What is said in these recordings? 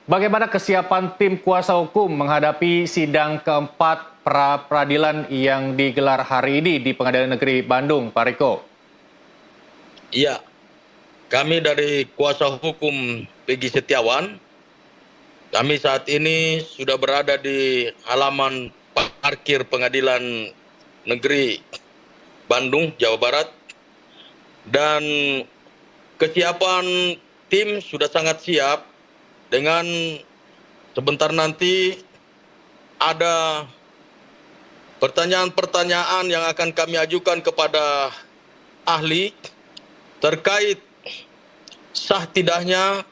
Bagaimana kesiapan tim kuasa hukum menghadapi sidang keempat pra-peradilan yang digelar hari ini di Pengadilan Negeri Bandung, Pak Riko? Iya, kami dari kuasa hukum Peggy Setiawan, kami saat ini sudah berada di halaman parkir Pengadilan Negeri Bandung, Jawa Barat, dan kesiapan tim sudah sangat siap dengan sebentar nanti ada pertanyaan-pertanyaan yang akan kami ajukan kepada ahli terkait sah tidaknya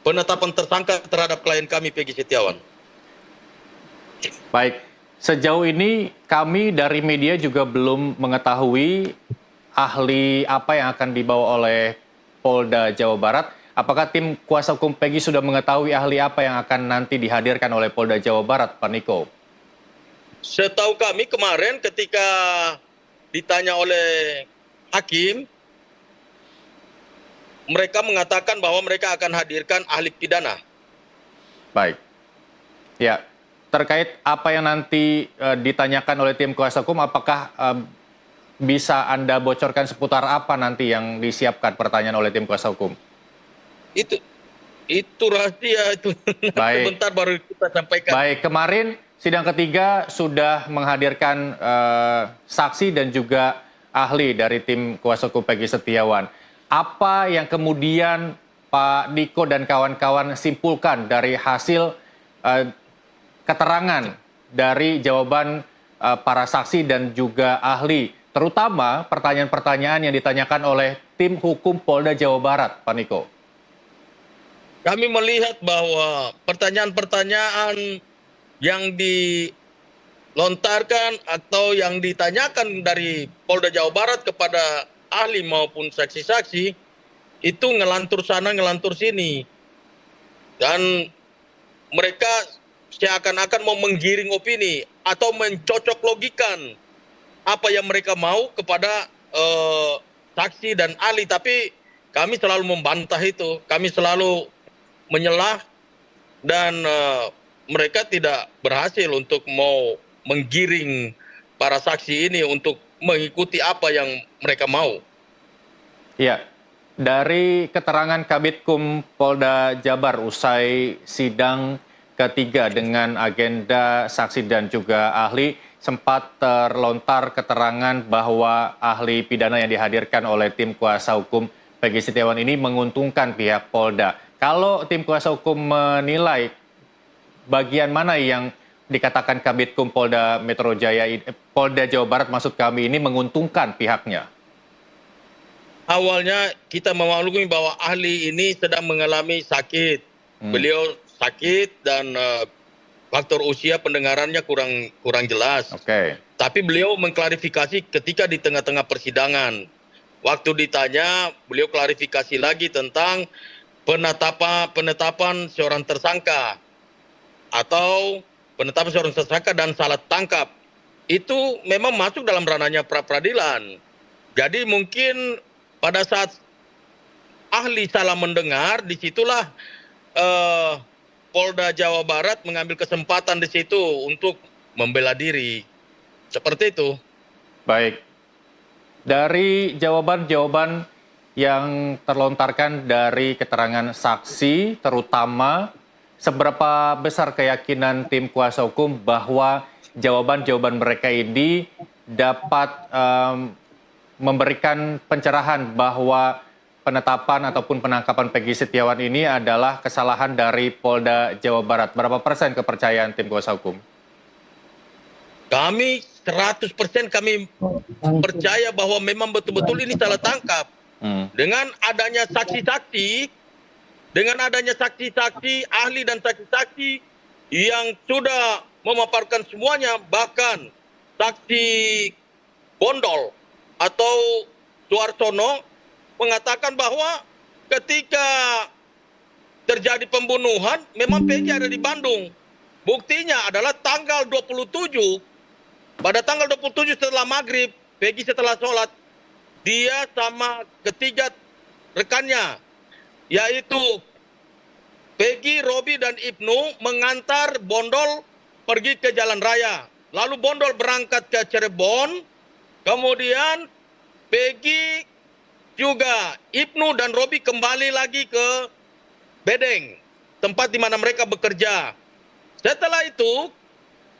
penetapan tersangka terhadap klien kami Peggy Setiawan. Baik, sejauh ini kami dari media juga belum mengetahui ahli apa yang akan dibawa oleh Polda Jawa Barat. Apakah tim kuasa hukum Peggy sudah mengetahui ahli apa yang akan nanti dihadirkan oleh Polda Jawa Barat, Pak Niko? Setahu kami kemarin ketika ditanya oleh hakim, mereka mengatakan bahwa mereka akan hadirkan ahli pidana. Baik. Ya, terkait apa yang nanti ditanyakan oleh tim kuasa hukum, apakah bisa Anda bocorkan seputar apa nanti yang disiapkan pertanyaan oleh tim kuasa hukum? Itu rahasia itu. Baik. Sebentar baru kita sampaikan. Baik, kemarin sidang ketiga sudah menghadirkan saksi dan juga ahli dari tim kuasa hukum Peggy Setiawan. Apa yang kemudian Pak Niko dan kawan-kawan simpulkan dari hasil keterangan dari jawaban para saksi dan juga ahli, terutama pertanyaan-pertanyaan yang ditanyakan oleh tim hukum Polda Jawa Barat, Pak Niko? Kami melihat bahwa pertanyaan-pertanyaan yang dilontarkan atau yang ditanyakan dari Polda Jawa Barat kepada ahli maupun saksi-saksi itu ngelantur sana ngelantur sini, dan mereka seakan-akan mau menggiring opini atau mencocok logikan apa yang mereka mau kepada saksi dan ahli. Tapi kami selalu membantah itu, kami selalu menyelah, dan mereka tidak berhasil untuk mau menggiring para saksi ini untuk mengikuti apa yang mereka mau. Ya, dari keterangan Kabitkum Polda Jabar usai sidang ketiga dengan agenda saksi dan juga ahli, sempat terlontar keterangan bahwa ahli pidana yang dihadirkan oleh tim kuasa hukum Peggy Setiawan ini menguntungkan pihak Polda. Kalau tim kuasa hukum menilai bagian mana yang dikatakan Kabitkum Polda Metro Jaya, Polda Jawa Barat maksud kami ini menguntungkan pihaknya? Awalnya kita memaklumi bahwa ahli ini sedang mengalami sakit. Beliau sakit dan faktor usia pendengarannya kurang jelas. Tapi beliau mengklarifikasi ketika di tengah-tengah persidangan. Waktu ditanya, beliau klarifikasi lagi tentang penetapan seorang tersangka atau penetapan seorang tersangka dan salah tangkap. Itu memang masuk dalam ranahnya pra-peradilan. Jadi mungkin pada saat ahli salah mendengar, disitulah Polda Jawa Barat mengambil kesempatan di situ untuk membela diri. Seperti itu. Baik. Dari jawaban-jawaban yang terlontarkan dari keterangan saksi, terutama seberapa besar keyakinan tim kuasa hukum bahwa jawaban-jawaban mereka ini dapat memberikan pencerahan bahwa penetapan ataupun penangkapan Peggy Setiawan ini adalah kesalahan dari Polda Jawa Barat. Berapa persen kepercayaan tim kuasa hukum? Kami 100% kami percaya bahwa memang betul-betul ini salah tangkap. Dengan adanya saksi-saksi, ahli dan saksi-saksi yang sudah memaparkan semuanya, bahkan saksi Bondol atau Suarsono mengatakan bahwa ketika terjadi pembunuhan memang Peggy ada di Bandung. Buktinya adalah tanggal 27, pada tanggal 27 setelah maghrib, Peggy setelah sholat, dia sama ketiga rekannya, yaitu Peggy, Robi, dan Ibnu mengantar Bondol pergi ke jalan raya. Lalu Bondol berangkat ke Cirebon, kemudian Peggy juga Ibnu dan Robi kembali lagi ke Bedeng, tempat di mana mereka bekerja. Setelah itu,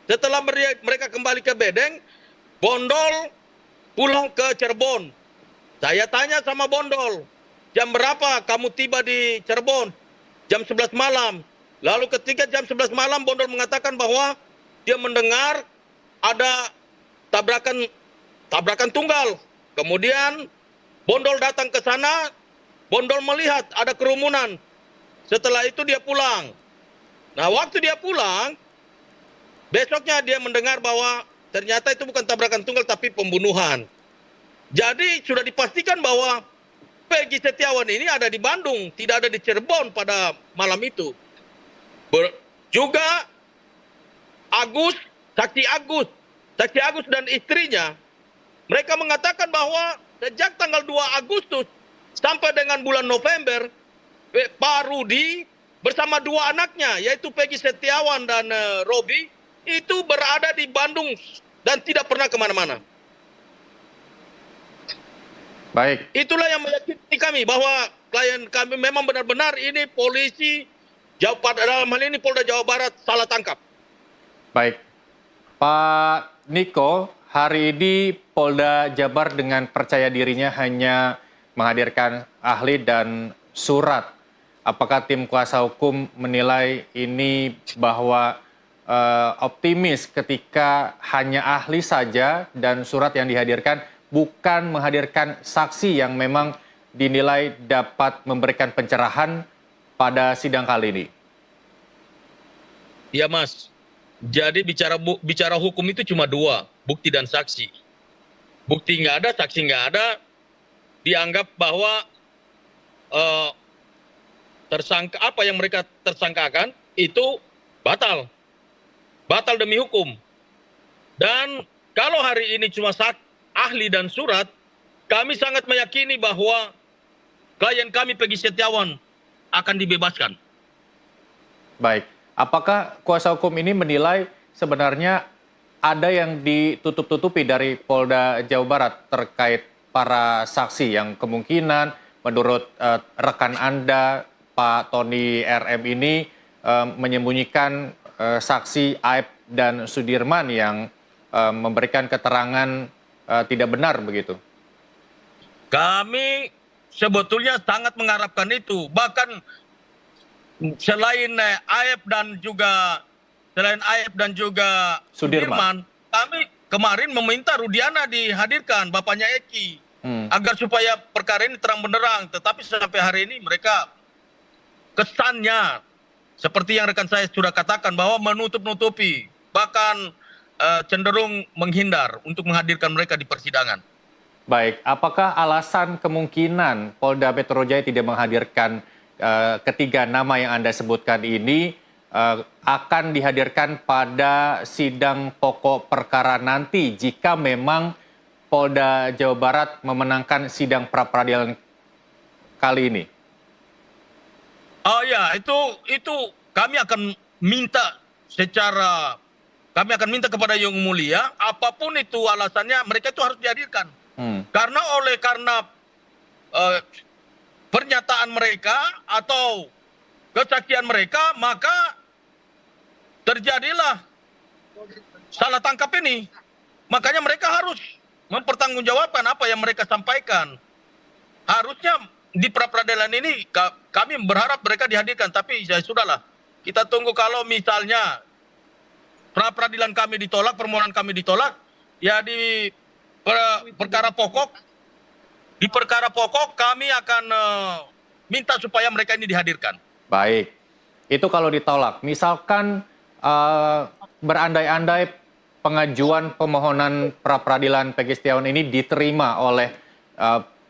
setelah mereka kembali ke Bedeng, Bondol pulang ke Cirebon. Saya tanya sama Bondol, jam berapa kamu tiba di Cirebon? Jam 11 malam. Lalu ketika jam 11 malam, Bondol mengatakan bahwa dia mendengar ada tabrakan tunggal. Kemudian Bondol datang ke sana, Bondol melihat ada kerumunan. Setelah itu dia pulang. Nah, waktu dia pulang, besoknya dia mendengar bahwa ternyata itu bukan tabrakan tunggal tapi pembunuhan. Jadi sudah dipastikan bahwa Peggy Setiawan ini ada di Bandung, tidak ada di Cirebon pada malam itu. Juga Saksi Agus dan istrinya, mereka mengatakan bahwa sejak tanggal 2 Agustus sampai dengan bulan November, Pak Rudi bersama 2 anaknya, yaitu Peggy Setiawan dan Robi, itu berada di Bandung dan tidak pernah kemana-mana. Baik. Itulah yang meyakini kami bahwa klien kami memang benar-benar ini polisi, dalam hal ini Polda Jawa Barat salah tangkap. Baik. Pak Niko, hari ini Polda Jabar dengan percaya dirinya hanya menghadirkan ahli dan surat. Apakah tim kuasa hukum menilai ini bahwa optimis ketika hanya ahli saja dan surat yang dihadirkan, bukan menghadirkan saksi yang memang dinilai dapat memberikan pencerahan pada sidang kali ini? Ya Mas, jadi bicara hukum itu cuma 2, bukti dan saksi. Bukti nggak ada, saksi nggak ada, dianggap bahwa tersangka apa yang mereka tersangkakan itu batal demi hukum. Dan kalau hari ini cuma ahli dan surat, kami sangat meyakini bahwa klien kami Peggy Setiawan akan dibebaskan. Baik, apakah kuasa hukum ini menilai sebenarnya ada yang ditutup-tutupi dari Polda Jawa Barat terkait para saksi yang kemungkinan menurut rekan Anda, Pak Tony RM ini menyembunyikan saksi Aib dan Sudirman yang memberikan keterangan tidak benar begitu? Kami sebetulnya sangat mengharapkan itu. Bahkan selain Aib dan juga Sudirman, kami kemarin meminta Rudiana dihadirkan, bapaknya Eki, agar supaya perkara ini terang benderang. Tetapi sampai hari ini mereka kesannya seperti yang rekan saya sudah katakan bahwa menutup-nutupi, bahkan cenderung menghindar untuk menghadirkan mereka di persidangan. Baik, apakah alasan kemungkinan Polda Metro Jaya tidak menghadirkan ketiga nama yang Anda sebutkan ini akan dihadirkan pada sidang pokok perkara nanti jika memang Polda Jawa Barat memenangkan sidang pra-peradilan kali ini? Oh ya, itu kami akan minta kepada Yang Mulia, apapun itu alasannya, mereka itu harus dihadirkan. Karena pernyataan mereka atau kesaksian mereka, maka terjadilah salah tangkap ini. Makanya mereka harus mempertanggungjawabkan apa yang mereka sampaikan. Harusnya di pra-peradilan ini kami berharap mereka dihadirkan, tapi ya sudahlah. Kita tunggu kalau misalnya pra-peradilan kami ditolak, permohonan kami ditolak, ya di perkara pokok kami akan minta supaya mereka ini dihadirkan. Baik, itu kalau ditolak. Misalkan berandai-andai pengajuan permohonan pra-peradilan Peggy Setiawan ini diterima oleh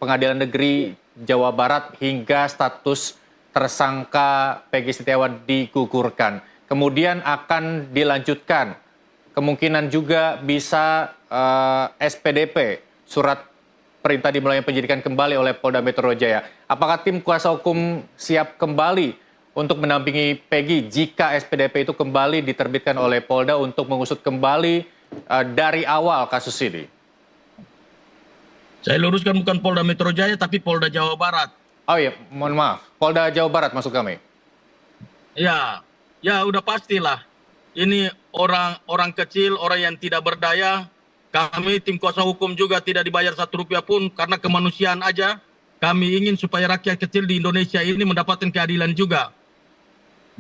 Pengadilan Negeri Jawa Barat hingga status tersangka Peggy Setiawan digugurkan. Kemudian akan dilanjutkan. Kemungkinan juga bisa SPDP, surat perintah dimulai penyidikan kembali oleh Polda Metro Jaya. Apakah tim kuasa hukum siap kembali untuk mendampingi Peggy jika SPDP itu kembali diterbitkan oleh Polda untuk mengusut kembali dari awal kasus ini? Saya luruskan bukan Polda Metro Jaya tapi Polda Jawa Barat. Oh iya, mohon maaf. Polda Jawa Barat maksud kami. Ya, ya udah pastilah. Ini orang kecil, orang yang tidak berdaya. Kami tim kuasa hukum juga tidak dibayar 1 rupiah pun karena kemanusiaan aja. Kami ingin supaya rakyat kecil di Indonesia ini mendapatkan keadilan juga.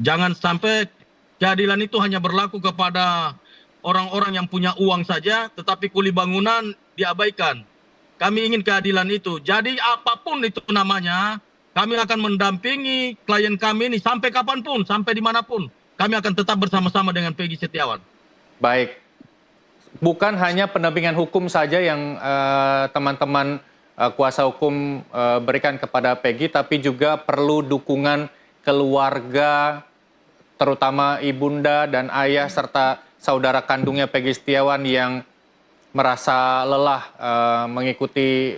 Jangan sampai keadilan itu hanya berlaku kepada orang-orang yang punya uang saja, tetapi kuli bangunan diabaikan. Kami ingin keadilan itu. Jadi apapun itu namanya, kami akan mendampingi klien kami ini sampai kapanpun, sampai dimanapun. Kami akan tetap bersama-sama dengan Peggy Setiawan. Baik, bukan hanya pendampingan hukum saja yang teman-teman kuasa hukum berikan kepada Peggy, tapi juga perlu dukungan keluarga, terutama ibunda dan ayah serta saudara kandungnya Peggy Setiawan yang merasa lelah mengikuti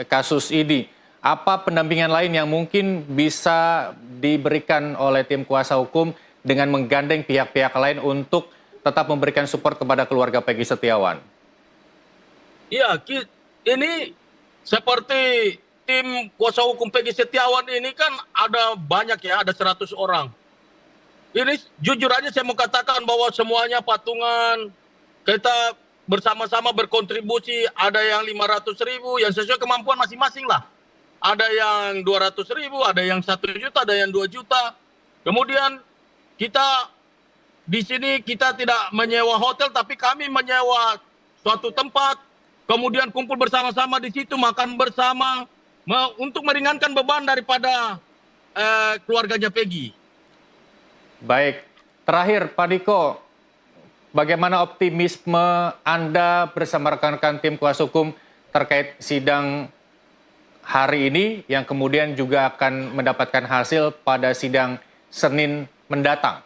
kasus ini. Apa pendampingan lain yang mungkin bisa diberikan oleh tim kuasa hukum dengan menggandeng pihak-pihak lain untuk tetap memberikan support kepada keluarga Peggy Setiawan? Iya, ini seperti tim kuasa hukum Peggy Setiawan ini kan ada banyak ya, ada 100 orang. Ini jujur aja saya mau katakan bahwa semuanya patungan, kita bersama-sama berkontribusi, ada yang 500.000, yang sesuai kemampuan masing-masing lah. Ada yang 200.000, ada yang 1 juta, ada yang 2 juta. Kemudian kita di sini kita tidak menyewa hotel, tapi kami menyewa suatu tempat, kemudian kumpul bersama-sama di situ, makan bersama, untuk meringankan beban daripada keluarganya Peggy. Baik, terakhir Pak Niko, bagaimana optimisme Anda bersama rekan-rekan tim kuasa hukum terkait sidang hari ini yang kemudian juga akan mendapatkan hasil pada sidang Senin mendatang?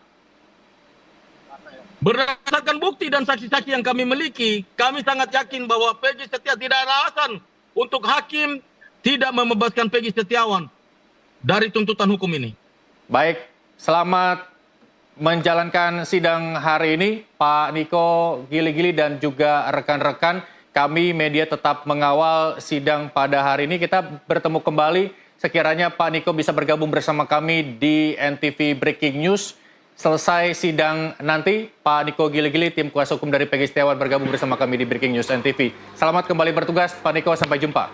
Berdasarkan bukti dan saksi-saksi yang kami miliki, kami sangat yakin bahwa Peggy Setiawan tidak ada alasan untuk hakim tidak membebaskan Peggy Setiawan dari tuntutan hukum ini. Baik, selamat menjalankan sidang hari ini, Pak Niko Gili-Gili dan juga rekan-rekan. Kami media tetap mengawal sidang pada hari ini. Kita bertemu kembali sekiranya Pak Niko bisa bergabung bersama kami di NTV Breaking News. Selesai sidang nanti, Pak Niko Gili-Gili, tim kuasa hukum dari Peggy Setiawan bergabung bersama kami di Breaking News NTV. Selamat kembali bertugas, Pak Niko. Sampai jumpa.